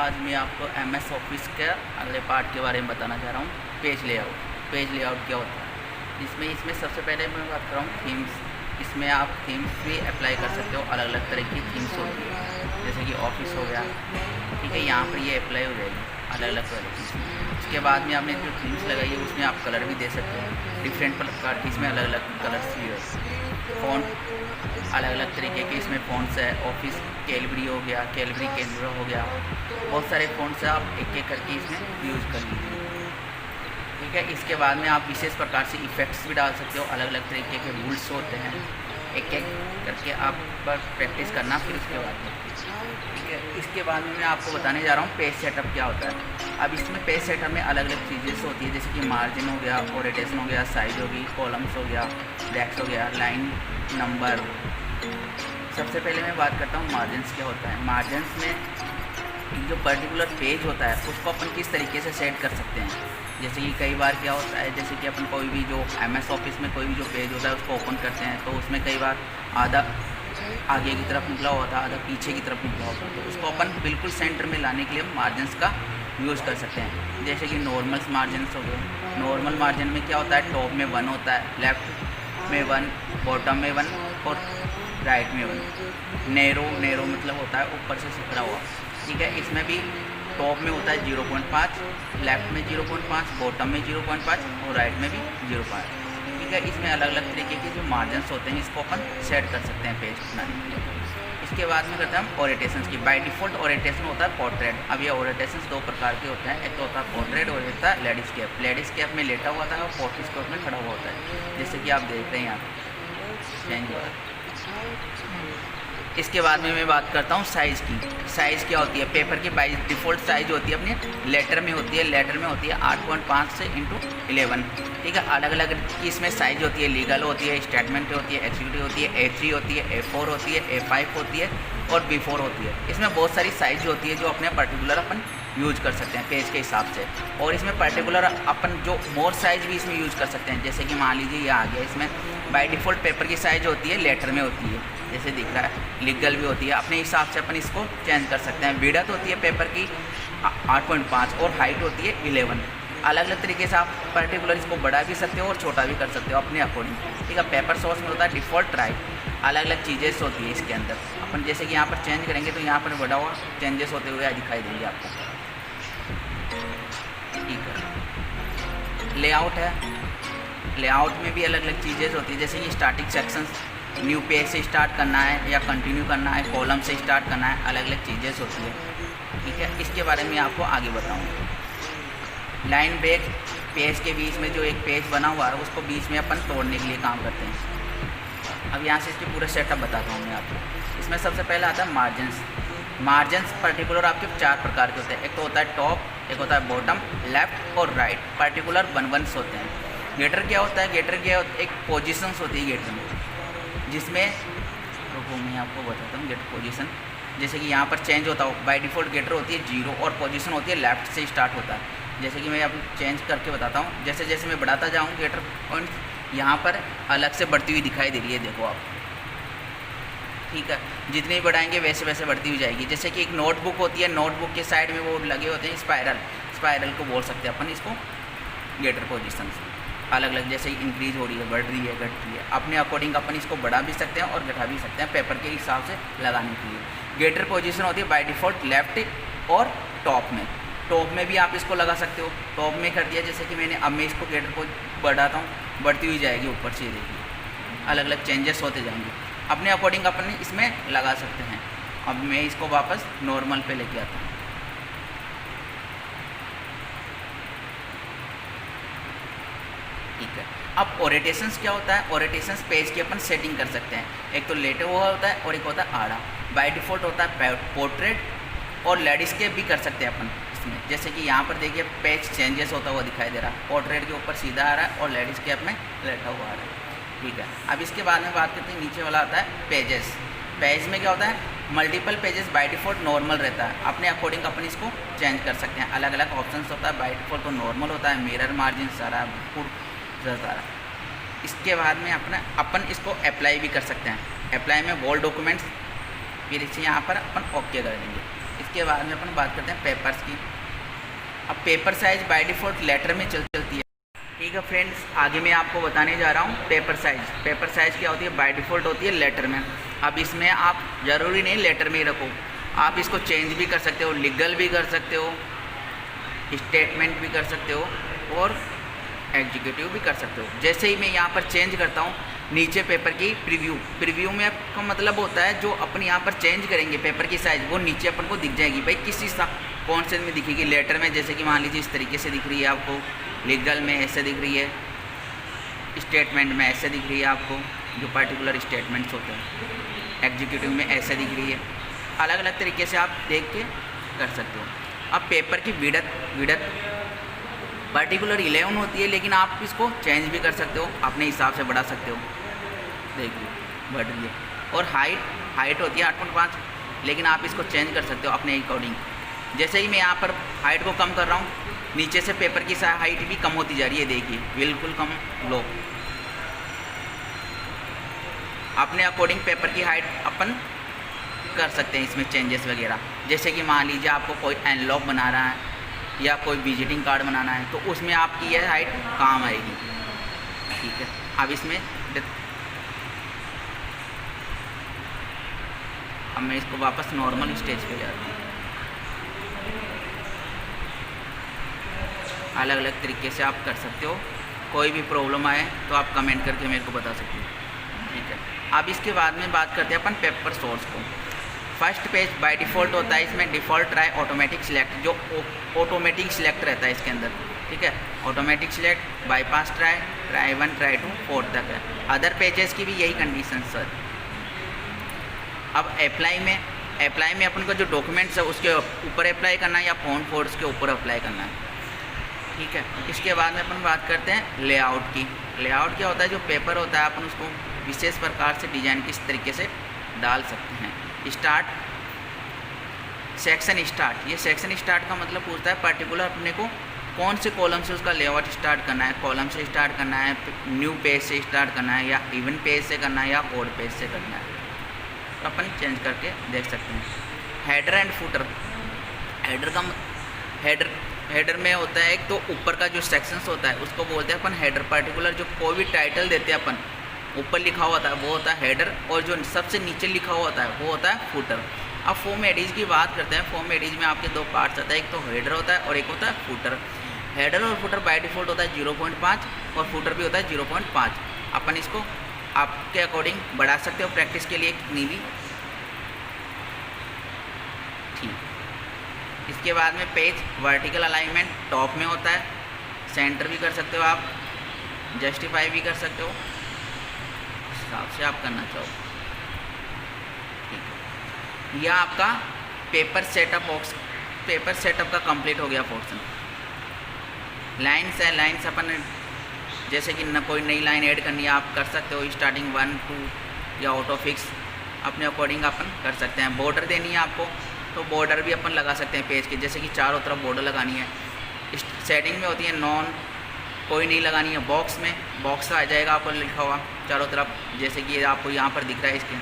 आज मैं आपको MS ऑफिस के अगले पार्ट के बारे में बताना चाह रहा हूँ। Page layout. पेज लेआउट क्या होता है? इसमें सबसे पहले मैं बात कर रहा हूँ थीम्स। इसमें आप थीम्स भी अप्लाई कर सकते हो। अलग अलग तरह की थीम्स होती है, जैसे कि ऑफिस हो गया, ठीक है, यहाँ पर ये अप्लाई हो जाएगी अलग अलग तरह की। उसके बाद में आपने जो थीम्स लगाई है उसमें आप कलर भी दे सकते हो। डिफरेंट प्रकार की इसमें अलग अलग कलर्स भी है। फ़ॉन्ट अलग अलग तरीके के इसमें फ़ॉन्ट्स है। ऑफिस कैलबरी हो गया, कैलबरी कैनवा हो गया, बहुत सारे फ़ॉन्ट्स आप एक एक करके इसमें यूज़ कर लीजिए, ठीक है। इसके बाद में आप विशेष प्रकार से इफ़ेक्ट्स भी डाल सकते हो। अलग अलग तरीके के रूल्स होते हैं, एक एक करके आप बस प्रैक्टिस करना फिर उसके बाद में, ठीक है। इसके बाद में मैं आपको बताने जा रहा हूँ पेज सेटअप क्या होता है। अब इसमें पेज सेटअप में अलग अलग चीज़ें होती है, जैसे कि मार्जिन हो गया, ओरिएंटेशन हो गया, साइज होगी, कॉलम्स हो गया, डेस्क हो गया, लाइन नंबर। सबसे पहले मैं बात करता हूँ मार्जिन्स क्या होता है। मार्जिन्स में जो पर्टिकुलर पेज होता है उसको अपन किस तरीके से सेट कर सकते हैं। जैसे कि कई बार क्या होता है, जैसे कि अपन कोई भी जो MS ऑफिस में कोई भी जो पेज होता है उसको ओपन करते हैं तो उसमें कई बार आधा आगे की तरफ निकला होता है, आधा पीछे की तरफ निकला होता है, तो उसको अपन बिल्कुल सेंटर में लाने के लिए हम मार्जिन्स का यूज़ कर सकते हैं। जैसे कि नॉर्मल मार्जिन्स हो गए। नॉर्मल मार्जिन में क्या होता है, टॉप में 1 होता है, लेफ़्ट में 1, बॉटम में 1 और राइट में 1। नैरो मतलब होता है ऊपर से सिकड़ा हुआ, ठीक है। इसमें भी टॉप में होता है 0.5, लेफ़्ट में 0.5, बॉटम में 0.5 और राइट में भी 0.5, ठीक है। इसमें अलग अलग तरीके के जो मार्जिन्स होते हैं इसको अपन सेट कर सकते हैं पेज बनाने के लिए। इसके बाद में करते हैं हम ओरिएंटेशन की। बाय डिफ़ॉल्ट ओरिएंटेशन होता है पोर्ट्रेट। अब ये ओरिएंटेशन 2 प्रकार के होते हैं, एक तो होता है पोर्ट्रेट और एक होता है लैंडस्केप। लैंडस्केप में लेटा हुआ था और पोर्ट्रेट में खड़ा हुआ होता है, जैसे कि आप देख रहे हैं यहाँ चेंज हो रहा है। इसके बाद में मैं बात करता हूँ साइज़ की। साइज़ क्या होती है, पेपर की बाय डिफ़ॉल्ट साइज़ होती है अपनी लेटर में होती है। लेटर में होती है 8.5 से ×11, ठीक है। अलग अलग इसमें साइज़ होती है, लीगल होती है, स्टेटमेंट होती है, एग्जीक्यूटिव होती है, A3 होती है, A4 होती है, A5 होती है और B4 होती है। इसमें बहुत सारी साइज़ होती है जो अपने पर्टिकुलर अपन यूज कर सकते हैं पेज के हिसाब से। और इसमें पर्टिकुलर अपन जो मोर साइज़ भी इसमें यूज़ कर सकते हैं। जैसे कि मान लीजिए ये आ गया, इसमें बाय डिफ़ॉल्ट पेपर की साइज़ होती है लेटर में होती है, जैसे दिख रहा है, लीगल भी होती है। अपने हिसाब से अपन इसको चेंज कर सकते हैं। विड्थ होती है पेपर की 8.5 और हाइट होती है 11। अलग अलग तरीके से आप पर्टिकुलर इसको बढ़ा भी सकते हो और छोटा भी कर सकते हो अपने अकॉर्डिंग, ठीक है। पेपर सोर्स में होता है डिफ़ॉल्ट राइट। अलग अलग चीज़ें होती है इसके अंदर। अपन जैसे कि यहाँ पर चेंज करेंगे तो यहाँ पर बड़ा हुआ चेंजेस होते हुए दिखाई देंगे आपको, ठीक है। लेआउट है। लेआउट में भी अलग अलग चीज़ें होती है, जैसे कि स्टार्टिंग सेक्शंस, न्यू पेज से स्टार्ट करना है या कंटिन्यू करना है, कॉलम से स्टार्ट करना है, अलग अलग चीज़ें होती है, ठीक है। इसके बारे में आपको आगे बताऊँगा। लाइन ब्रेक, पेज के बीच में जो एक पेज बना हुआ है उसको बीच में अपन तोड़ने के लिए काम करते हैं। अब यहाँ से इसके पूरा सेटअप बताता हूँ मैं आपको। इसमें सबसे पहले आता है मार्जिन्स। मार्जिन्स पर्टिकुलर आपके 4 प्रकार के होते हैं। एक तो होता है टॉप, एक होता है बॉटम, लेफ़्ट और राइट। पर्टिकुलर 1 होते हैं। गेटर क्या होता है, गेटर क्या एक पोजीशंस होती है गेटर में, जिसमें रुको मैं आपको बताता हूँ गेटर पोजीशन। जैसे कि यहाँ पर चेंज होता हो, बाय डिफ़ॉल्ट गेटर होती है 0 और पोजीशन होती है लेफ़्ट से स्टार्ट होता है। जैसे कि मैं अब चेंज करके बताता हूँ। जैसे जैसे मैं बढ़ाता जाऊँ गेटर पॉइंट यहाँ पर अलग से बढ़ती हुई दिखाई दे रही है, देखो आप, ठीक है। जितने भी बढ़ाएंगे वैसे वैसे बढ़ती हुई जाएगी। जैसे कि एक नोटबुक होती है, नोटबुक के साइड में वो लगे होते हैं स्पायरल को बोल सकते हैं अपन इसको गेटर पोजीशन से। अलग अलग जैसे इंक्रीज हो रही है, बढ़ रही है, घट रही है, अपने अकॉर्डिंग अपन इसको बढ़ा भी सकते हैं और घटा भी सकते हैं पेपर के हिसाब से लगाने के लिए। गेटर पोजीशन होती है बाय डिफ़ॉल्ट लेफ़्ट और टॉप में। टॉप में भी आप इसको लगा सकते हो, टॉप में कर दिया जैसे कि मैंने। अब मैं इसको गेटर को बढ़ाता हूँ, बढ़ती हुई जाएगी ऊपर से, देखिए अलग अलग चेंजेस होते जाएंगे। अपने अकॉर्डिंग अपन इसमें लगा सकते हैं। अब मैं इसको वापस नॉर्मल पे लेके आता हूँ, ठीक है। अब ओरिएंटेशंस क्या होता है, ओरिएंटेशंस पेज की अपन सेटिंग कर सकते हैं। एक तो लेटे हुआ होता है और एक होता है आड़ा। बाय डिफ़ॉल्ट होता है पोर्ट्रेट और लैंडस्केप भी कर सकते हैं अपन इसमें। जैसे कि यहाँ पर देखिए पेज चेंजेस होता हुआ दिखाई दे रहा है, पोर्ट्रेट के ऊपर सीधा आ रहा है और लैंडस्केप में लेटा हुआ आ रहा है, ठीक है। अब इसके बाद में बात करते हैं नीचे वाला आता है पेजेस। पेज में क्या होता है, multiple pages by default normal रहता है। अपने अकॉर्डिंग अपन इसको चेंज कर सकते हैं। अलग अलग ऑप्शंस होता है। बाय डिफ़ॉल्ट तो नॉर्मल होता है, मिरर मार्जिन सारा सारा। इसके बाद में अपन इसको अप्लाई भी कर सकते हैं। अप्लाई में वॉल डॉक्यूमेंट्स, फिर इसे यहाँ पर अपन ओके कर देंगे। इसके बाद में अपन बात करते हैं पेपर्स की। अब paper size by default letter में चलती है। ठीक है फ्रेंड्स, आगे मैं आपको बताने जा रहा हूँ पेपर साइज़। पेपर साइज़ क्या होती है? बाय डिफ़ॉल्ट होती है लेटर में। अब इसमें आप ज़रूरी नहीं लेटर में ही रखो, आप इसको चेंज भी कर सकते हो, लीगल भी कर सकते हो, स्टेटमेंट भी कर सकते हो और एग्जीक्यूटिव भी कर सकते हो। जैसे ही मैं यहाँ पर चेंज करता हूँ, नीचे पेपर की प्रीव्यू में का मतलब होता है जो अपन यहाँ पर चेंज करेंगे पेपर की साइज़, वो नीचे अपन को दिख जाएगी। भाई किसी कौन से में दिखेगी? लेटर में, जैसे कि मान लीजिए इस तरीके से दिख रही है आपको, लीगल में ऐसे दिख रही है, स्टेटमेंट में ऐसे दिख रही है आपको, जो पर्टिकुलर स्टेटमेंट्स होते हैं, एग्जीक्यूटिव में ऐसे दिख रही है। अलग अलग तरीके से आप देख के कर सकते हो। अब पेपर की विड्थ पर्टिकुलर 11 होती है, लेकिन आप इसको चेंज भी कर सकते हो, अपने हिसाब से बढ़ा सकते हो। देखिए बढ़ रही है। और हाइट होती है 8.5, लेकिन आप इसको चेंज कर सकते हो अपने अकॉर्डिंग। जैसे ही मैं यहाँ पर हाइट को कम कर रहा हूँ, नीचे से पेपर की हाइट भी कम होती जा रही है। देखिए बिल्कुल कम लो। अपने अकॉर्डिंग पेपर की हाइट अपन कर सकते हैं इसमें चेंजेस वगैरह। जैसे कि मान लीजिए आपको कोई एनवलप बना रहा है या कोई विजिटिंग कार्ड बनाना है, तो उसमें आपकी यह हाइट काम आएगी। ठीक है, अब इसमें अब मैं इसको वापस नॉर्मल स्टेज पे ले आता हूँ। अलग अलग तरीके से आप कर सकते हो। कोई भी प्रॉब्लम आए तो आप कमेंट करके मेरे को बता सकते हो। ठीक है, अब इसके बाद में बात करते हैं अपन पेपर सोर्स को। फर्स्ट पेज बाय डिफ़ॉल्ट होता है, इसमें डिफ़ॉल्ट ट्राई ऑटोमेटिक सिलेक्ट, जो ऑटोमेटिक सिलेक्ट रहता है इसके अंदर। ठीक है, automatic select, bypass try 1 try 2 4 तक है। अदर पेजेस की भी यही कंडीशन सर। अब अप्लाई में अपन को जो डॉक्यूमेंट्स है उसके ऊपर अप्लाई करना है या फ़ॉन्ट फोर्स के ऊपर अप्लाई करना है। ठीक है, इसके बाद में अपन बात करते हैं लेआउट की। लेआउट क्या होता है? जो पेपर होता है अपन उसको विशेष प्रकार से डिज़ाइन किस तरीके से डाल सकते हैं। सेक्शन स्टार्ट, ये सेक्शन स्टार्ट का मतलब पूछता है पर्टिकुलर अपने को कौन से कॉलम से उसका लेआउट स्टार्ट करना है। कॉलम से स्टार्ट करना है, न्यू पेज से स्टार्ट करना है, या इवन पेज से करना है, या ऑड पेज से करना है, तो अपन चेंज करके देख सकते हैं। हेडर एंड फुटर, हेडर में होता है एक तो ऊपर का जो सेक्शंस होता है उसको बोलते हैं अपन हेडर। पर्टिकुलर जो कोई भी टाइटल देते हैं अपन, ऊपर लिखा हुआ होता है वो होता है हेडर, और जो सबसे नीचे लिखा हुआ होता है वो होता है फुटर। अब फॉर्म एडीज की बात करते हैं। फॉर्म एडीज में आपके दो पार्ट्स आता है, एक तो हेडर होता है और एक होता है फुटर। हेडर और फुटर बाय डिफ़ॉल्ट होता है 0.5 और फुटर भी होता है 0.5। अपन इसको आपके अकॉर्डिंग बढ़ा सकते हो प्रैक्टिस के लिए कितनी भी। ठीक, इसके बाद में पेज वर्टिकल अलाइनमेंट टॉप में होता है, सेंटर भी कर सकते हो आप, जस्टिफाई भी कर सकते हो, हिसाब से आप करना चाहो। ठीक है, यह आपका पेपर सेटअप का कंप्लीट हो गया पोर्शन। लाइन्स है, लाइन्स अपन जैसे कि कोई नई लाइन ऐड करनी है आप कर सकते हो, स्टार्टिंग 1 2 या ऑटो फिक्स अपने अकॉर्डिंग अपन कर सकते हैं। बॉर्डर देनी है आपको तो बॉर्डर भी अपन लगा सकते हैं पेज के, जैसे कि चारों तरफ बॉर्डर लगानी है। सेटिंग में होती है नॉन, कोई नहीं लगानी है। बॉक्स में बॉक्स आ जाएगा आपको लिखा हुआ चारों तरफ, जैसे कि आपको यहाँ पर दिख रहा है इसके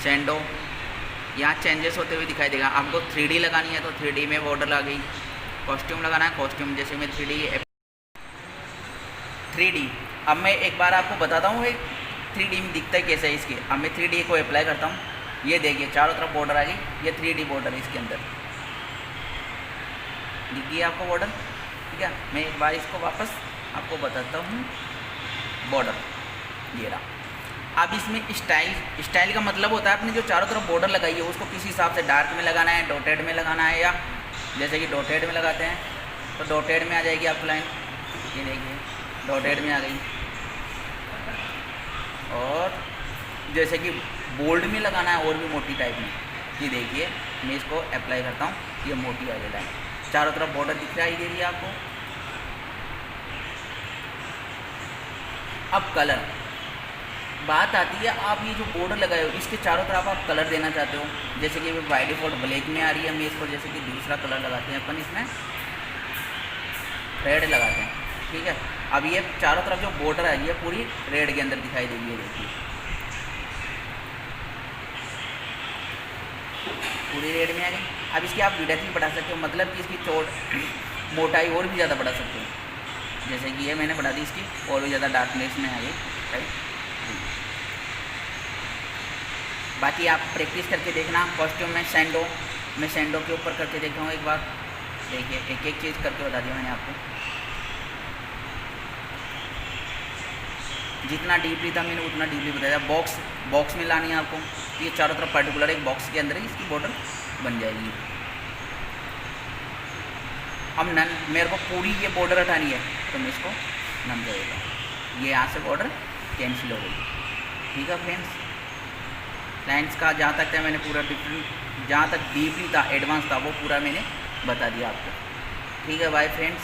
सेंडो, यहाँ चेंजेस होते हुए दिखाई देगा। आपको 3D लगानी है तो 3D में बॉर्डर लगा गई। कॉस्ट्यूम लगाना है, कॉस्ट्यूम जैसे मैं 3D। अब मैं एक बार आपको बताता हूँ 3D में दिखता है कैसे है इसके। अब मैं 3D को अप्लाई करता हूँ, ये देखिए चारों तरफ बॉर्डर आ गई। ये 3D बॉर्डर है इसके अंदर, दिख गई आपको बॉर्डर। ठीक है, मैं एक बार इसको वापस आपको बताता हूँ। बॉर्डर ये रहा। अब इसमें स्टाइल का मतलब होता है अपने जो चारों तरफ बॉर्डर लगाई है उसको किस हिसाब से डार्क में लगाना है, डॉटेड में लगाना है, या जैसे कि डॉटेड में लगाते हैं तो डॉटेड में आ जाएगी आपकी लाइन। ये देखिए डॉटेड में आ गई। और जैसे कि बोल्ड में लगाना है और भी मोटी टाइप में, ये देखिए मैं इसको अप्लाई करता हूँ, ये मोटी आ गई लाइन। चारों तरफ बॉर्डर दिखाई दे रही है आपको। अब कलर बात आती है, आप ये जो बॉर्डर लगाए हो इसके चारों तरफ आप कलर देना चाहते हो, जैसे कि बाय डिफ़ॉल्ट ब्लैक में आ रही है, मैं इसको जैसे कि दूसरा कलर लगाते हैं अपन, इसमें रेड लगाते हैं। ठीक है, अब ये चारों तरफ जो बॉर्डर है ये पूरी रेड के अंदर दिखाई देगी। देखिए पूरी रेड में आ गई। अब इसकी आप विड्थ भी बढ़ा सकते हो, मतलब कि इसकी चौड़ मोटाई और भी ज़्यादा बढ़ा सकते हो। जैसे कि ये मैंने बढ़ा दी, इसकी और भी ज़्यादा डार्कनेस में है ये, राइट। बाकी आप प्रैक्टिस करके देखना। कॉस्ट्यूम में सैंडो के ऊपर करके देखा हूँ एक बार। देखिए एक एक चीज़ करके बता दिया मैंने आपको। जितना डीपली था मैंने उतना डीपली बताया। बॉक्स में लानी है आपको, ये चारों तरफ पर्टिकुलर एक बॉक्स के अंदर ही इसकी बॉर्डर बन जाएगी। अब नन मेरे को पूरी ये बॉर्डर हटानी है तो मैं इसको नन करेगा, ये यहाँ से बॉर्डर कैंसिल हो गई। ठीक है फ्रेंड्स, लाइन्स का जहाँ तक था मैंने पूरा डिफरेंट, जहाँ तक डीपली था एडवांस था वो पूरा मैंने बता दिया आपको। ठीक है बाय फ्रेंड्स।